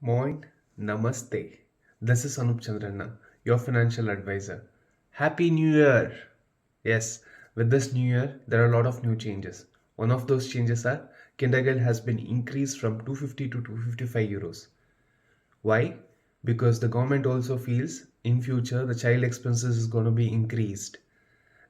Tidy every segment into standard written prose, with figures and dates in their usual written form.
Moin, Namaste. This is Anoop.Chandranna, your financial advisor. Happy New Year! Yes, with this new year, there are a lot of new changes. One of those changes are Kindergeld has been increased from 250 to 255 euros. Why? Because the government also feels in future the child expenses is going to be increased.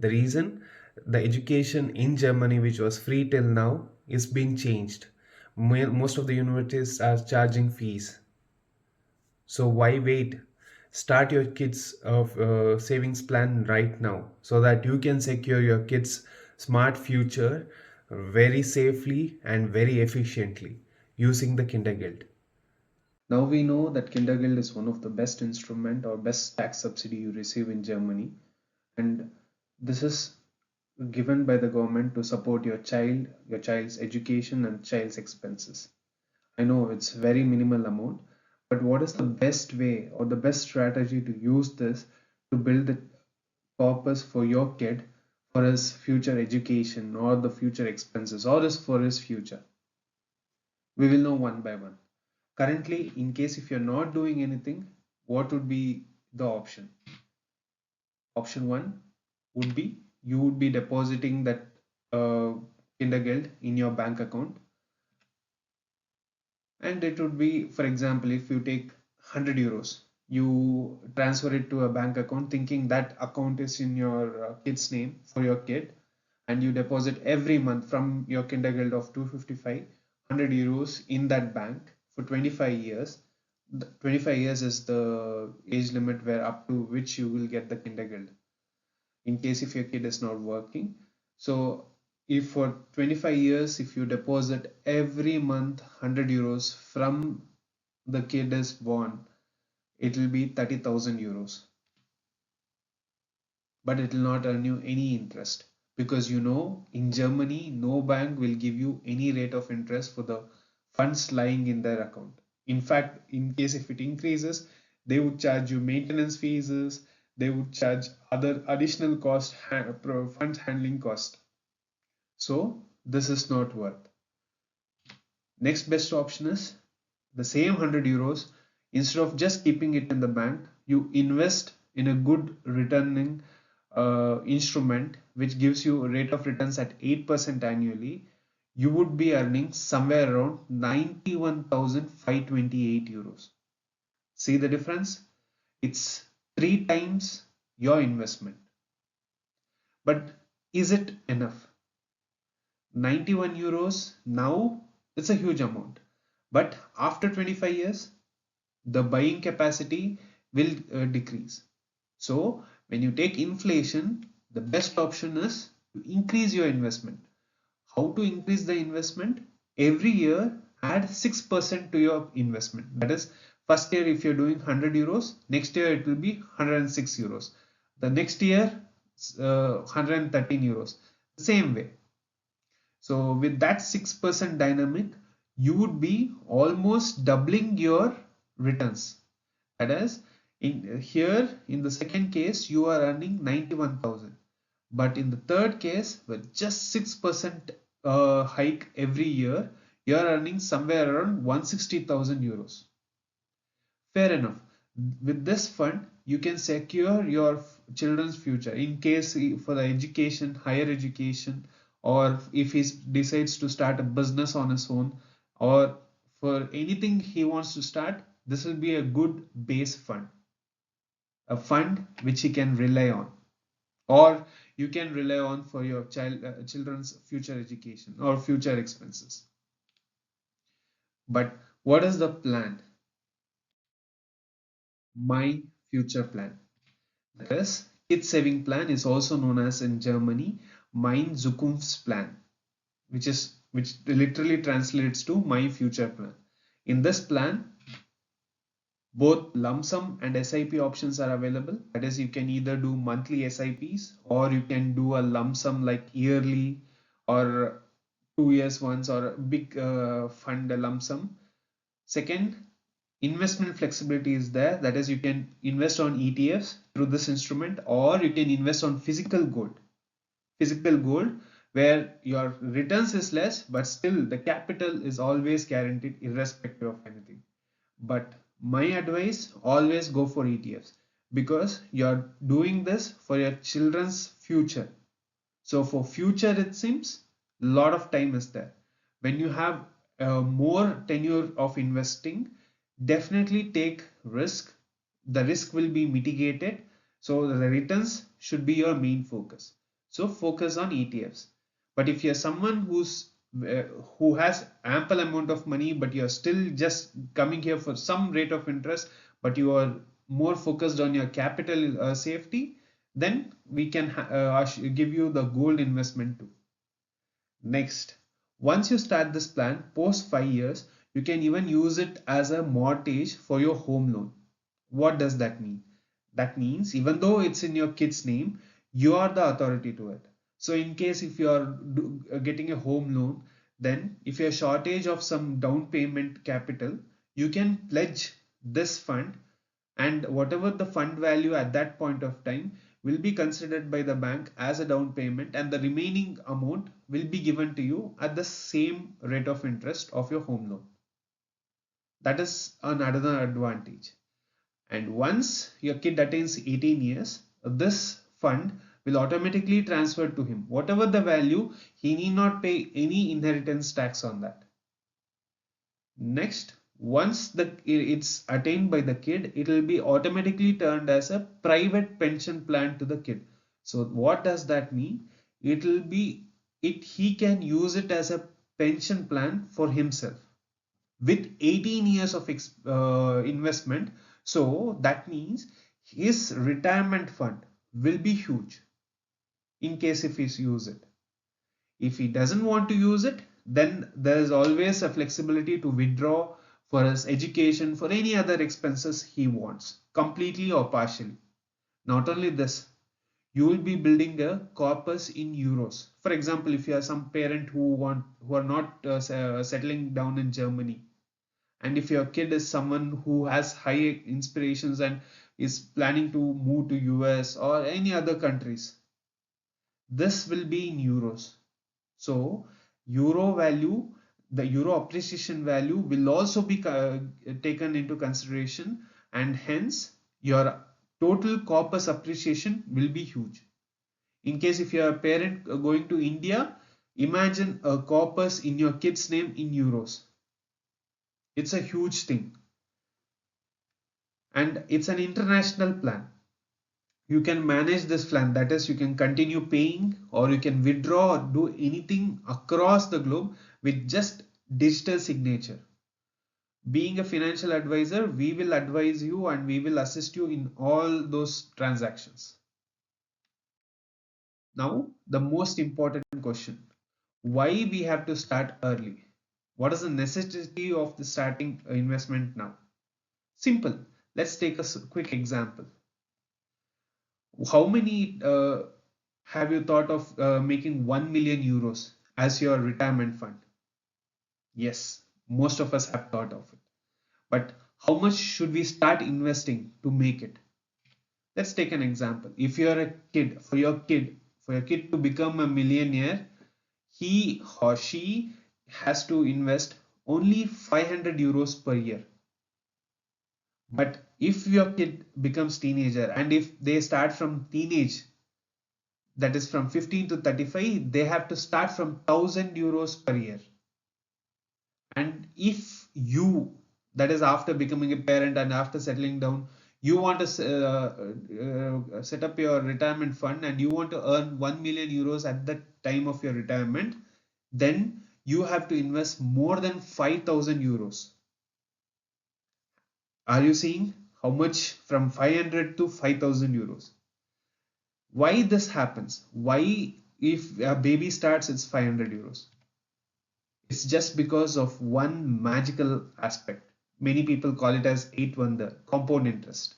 The reason the education in Germany, which was free till now, is being changed. Most of the universities are charging fees. So why wait? Start your kids' savings plan right now so that you can secure your kids' smart future very safely and very efficiently using the Kindergeld. Now we know that Kindergeld is one of the best instrument or best tax subsidy you receive in Germany, and this is given by the government to support your child's education and child's expenses. I know it's very minimal amount, but what is the best way or the best strategy to use this to build the purpose for your kid for his future education or the future expenses or is for his future? We will know one by one. Currently, in case if you're not doing anything, what would be the option? Option one would be you would be depositing that uh, Kindergeld in your bank account, and it would be, for example, if you take 100 euros, you transfer it to a bank account thinking that account is in your kid's name for your kid, and you deposit every month from your Kindergeld of 255 100 euros in that bank for 25 years. 25 years is the age limit where up to which you will get the Kindergeld in case if your kid is not working. So if for 25 years, if you deposit every month 100 euros from the kid is born, it will be 30,000 euros. But it will not earn you any interest because you know in Germany, no bank will give you any rate of interest for the funds lying in their account. In fact, in case if it increases, they would charge you maintenance fees, they would charge other additional cost, funds handling cost. So this is not worth. Next best option is the same 100 euros. Instead of just keeping it in the bank, you invest in a good returning instrument which gives you a rate of returns at 8% annually. You would be earning somewhere around 91,528 euros. See the difference? It's three times your investment. But is it enough? 91 euros now, it's a huge amount. But after 25 years, the buying capacity will decrease. So when you take inflation, the best option is to increase your investment. How to increase the investment? Every year add 6% to your investment. That is, first year if you're doing 100 euros, next year it will be 106 euros. The next year 113 euros. The same way. So with that 6% dynamic, you would be almost doubling your returns. That is, in here in the second case, you are earning 91,000. But in the third case, with just 6% hike every year, you are earning somewhere around 160,000 euros. Fair enough. With this fund, you can secure your children's future in case for the education, higher education, or if he decides to start a business on his own, or for anything he wants to start, this will be a good base fund, a fund which he can rely on, or you can rely on for your children's future education or future expenses. But what is the plan? My future plan. This kids saving plan is also known as in Germany Mein Zukunftsplan, which literally translates to my future plan. In this plan, both lump sum and SIP options are available. That is, you can either do monthly SIPs or you can do a lump sum like yearly or 2 years once or a big fund a lump sum. Second, investment flexibility is there. That is, you can invest on ETFs through this instrument or you can invest on physical gold. Physical gold where your returns is less but still the capital is always guaranteed irrespective of anything. But my advice, always go for ETFs because you're doing this for your children's future. So for future, it seems a lot of time is there. When you have more tenure of investing, definitely take risk. The risk will be mitigated. So the returns should be your main focus. So focus on ETFs. But if you're someone uh, who has ample amount of money, but you're still just coming here for some rate of interest, but you are more focused on your capital safety, then we can give you the gold investment too. Next, once you start this plan, post 5 years, you can even use it as a mortgage for your home loan. What does that mean? That means even though it's in your kid's name, you are the authority to it. So in case if you are getting a home loan, then if you're shortage of some down payment capital, you can pledge this fund, and whatever the fund value at that point of time will be considered by the bank as a down payment, and the remaining amount will be given to you at the same rate of interest of your home loan. That is another advantage. And once your kid attains 18 years, this fund will automatically transfer to him. Whatever the value, he need not pay any inheritance tax on that. Next, once it's attained by the kid, it will be automatically turned as a private pension plan to the kid. So what does that mean? It will be he can use it as a pension plan for himself with 18 years of investment. So that means his retirement fund will be huge in case if he's use it. If he doesn't want to use it, then there is always a flexibility to withdraw for his education, for any other expenses he wants, completely or partially. Not only this, you will be building a corpus in euros. For example, if you are some parent who are not settling down in Germany, and if your kid is someone who has high inspirations and is planning to move to US or any other countries, this will be in euros. So euro value, the euro appreciation value will also be taken into consideration, and hence your total corpus appreciation will be huge. In case if you are a parent going to India, imagine a corpus in your kid's name in euros. It's a huge thing, and it's an international plan. You can manage this plan, that is, you can continue paying or you can withdraw or do anything across the globe with just digital signature. Being a financial advisor, we will advise you and we will assist you in all those transactions. Now the most important question, why we have to start early? What is the necessity of the starting investment now? Simple. Let's take a quick example. How many have you thought of making 1 million euros as your retirement fund? Yes, most of us have thought of it. But how much should we start investing to make it? Let's take an example. If you're a kid, for your kid to become a millionaire, he or she has to invest only 500 euros per year. But if your kid becomes teenager and if they start from teenage, that is from 15 to 35, they have to start from 1000 euros per year. And if you, that is after becoming a parent and after settling down, you want to set up your retirement fund and you want to earn 1 million euros at the time of your retirement, then you have to invest more than 5000 euros. Are you seeing how much from 500 to 5000 euros? Why this happens? Why if a baby starts it's 500 euros? It's just because of one magical aspect. Many people call it as eighth wonder, compound interest.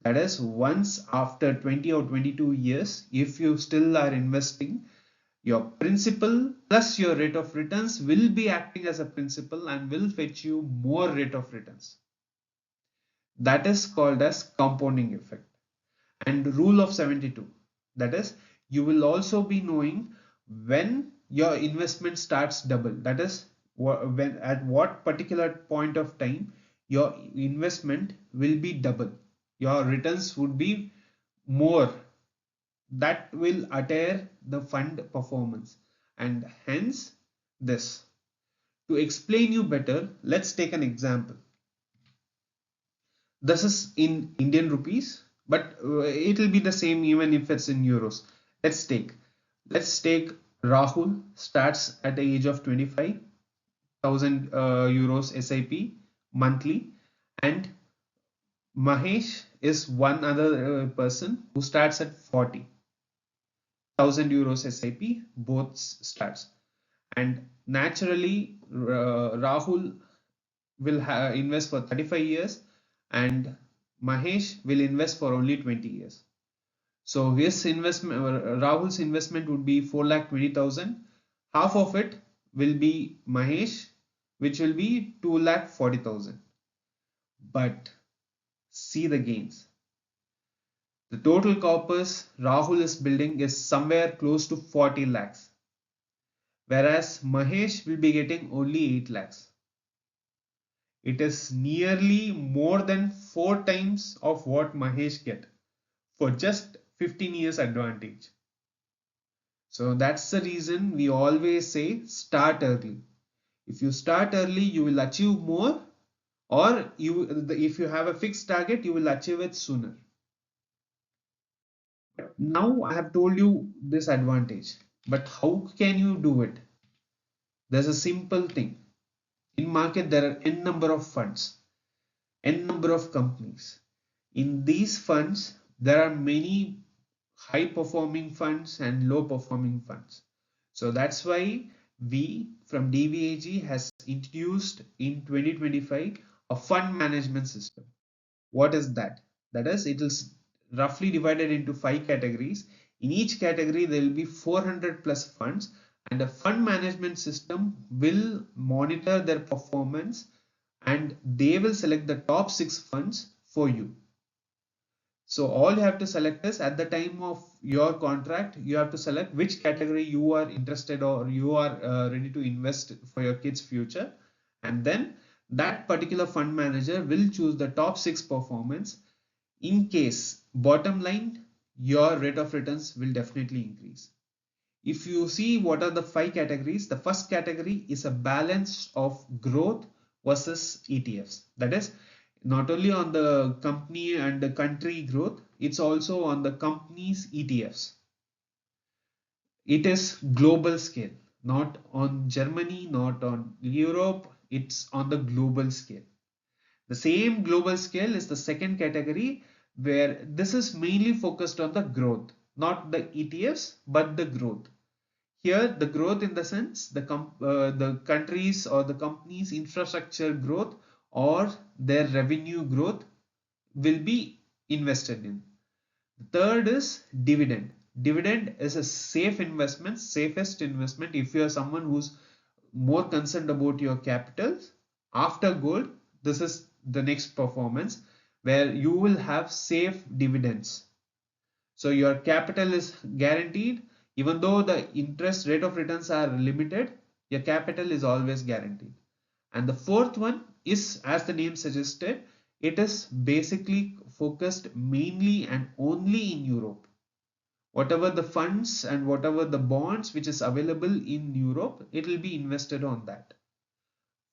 That is, once after 20 or 22 years, if you still are investing, your principal plus your rate of returns will be acting as a principal and will fetch you more rate of returns. That is called as compounding effect. And rule of 72, that is, you will also be knowing when your investment starts double, that is when at what particular point of time your investment will be double. Your returns would be more. That will attire the fund performance, and hence this. To explain you better, let's take an example. This is in Indian rupees, but it will be the same even if it's in euros. Let's take let's take Rahul starts at the age of 25,000 euros SIP monthly, and Mahesh is one other person who starts at 40,000 euros SIP, both starts. And naturally, Rahul will invest for 35 years and Mahesh will invest for only 20 years. So his investment, Rahul's investment would be 4,20,000. Half of it will be Mahesh, which will be 2,40,000. But see the gains. The total corpus Rahul is building is somewhere close to 40 lakhs, whereas Mahesh will be getting only 8 lakhs. It is nearly more than 4 times of what Mahesh get for just 15 years advantage. So that's the reason we always say start early. If you start early, you will achieve more, or if you have a fixed target, you will achieve it sooner. Now I have told you this advantage, but how can you do it? There's a simple thing. In market, there are n number of funds, n number of companies. In these funds, there are many high performing funds and low performing funds. So that's why we from DVAG has introduced in 2025 a fund management system. What is that? That is, it is roughly divided into 5 categories. In each category, there will be 400 plus funds, and a fund management system will monitor their performance and they will select the top 6 funds for you. So all you have to select is at the time of your contract, you have to select which category you are interested or you are ready to invest for your kids' future. And then that particular fund manager will choose the top 6 performance. In case, bottom line, your rate of returns will definitely increase. If you see what are the 5 categories, the first category is a balance of growth versus ETFs. That is, not only on the company and the country growth, it's also on the company's ETFs. It is global scale, not on Germany, not on Europe, it's on the global scale. The same global scale is the second category, where this is mainly focused on the growth, not the ETFs, but the growth. Here, the growth in the sense the countries or the company's infrastructure growth or their revenue growth will be invested in. The third is dividend. Dividend is a safe investment, safest investment if you are someone who's more concerned about your capital. After gold, this is the next performance where you will have safe dividends. So your capital is guaranteed. Even though the interest rate of returns are limited, your capital is always guaranteed. And the fourth one is, as the name suggested, it is basically focused mainly and only in Europe. Whatever the funds and whatever the bonds which is available in Europe, it will be invested on that.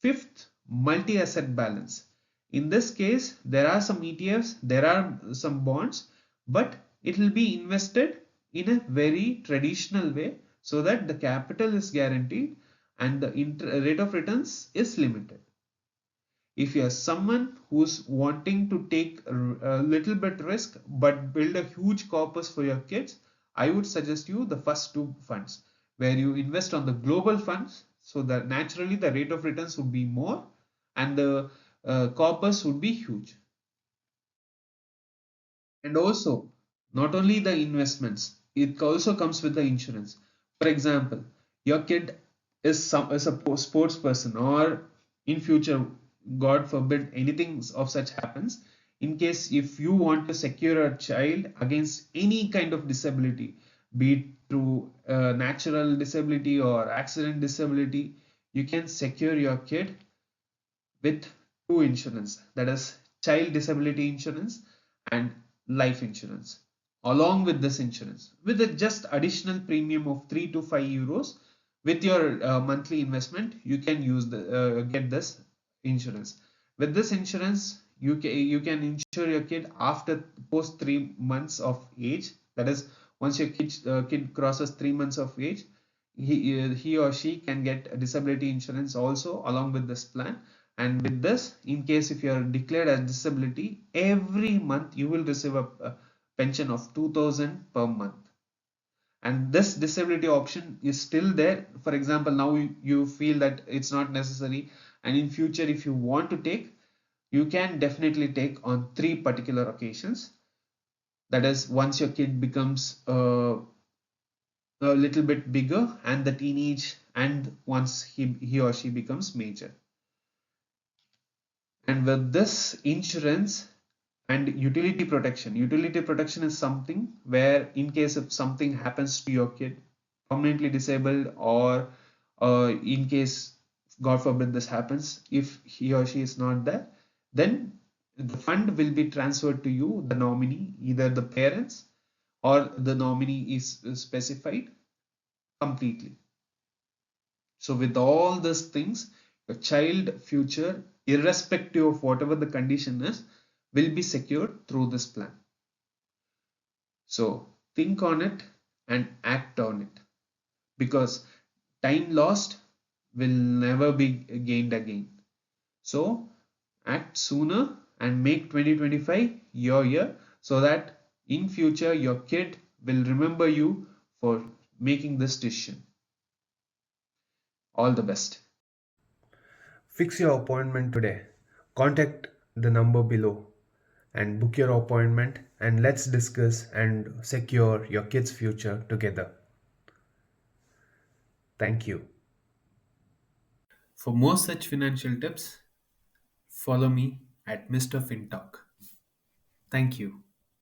Fifth, multi-asset balance. In this case, there are some ETFs, there are some bonds, but it will be invested in a very traditional way so that the capital is guaranteed and the rate of returns is limited. If you are someone who's wanting to take a little bit risk but build a huge corpus for your kids, I would suggest you the first 2 funds where you invest on the global funds so that naturally the rate of returns would be more and the corpus would be huge. And also, not only the investments, it also comes with the insurance. For example, your kid is a sports person, or in future, God forbid, anything of such happens. In case if you want to secure a child against any kind of disability, be it through natural disability or accident disability, you can secure your kid with two insurance, that is child disability insurance and life insurance. Along with this insurance, with a just additional premium of 3 to 5 euros, with your monthly investment, you can use the get this insurance. With this insurance, you can insure your kid after post 3 months of age. That is, once your kid crosses 3 months of age, he or she can get a disability insurance also along with this plan. And with this, in case if you are declared as disability, every month you will receive a pension of 2000 per month. And this disability option is still there. For example, now you feel that it's not necessary, and in future if you want to take, you can definitely take on three particular occasions. That is, once your kid becomes a little bit bigger and the teenage, and once he or she becomes major. And with this insurance and utility protection is something where in case if something happens to your kid, permanently disabled, or in case god forbid this happens, if he or she is not there, then the fund will be transferred to you, the nominee, either the parents or the nominee is specified completely. So with all these things, your child future, irrespective of whatever the condition is, will be secured through this plan. So think on it and act on it, because time lost will never be gained again. So act sooner and make 2025 your year, so that in future your kid will remember you for making this decision. All the best. Fix your appointment today. Contact the number below and book your appointment, and let's discuss and secure your kids' future together. Thank you. For more such financial tips, follow me at Mr. FinTalk. Thank you.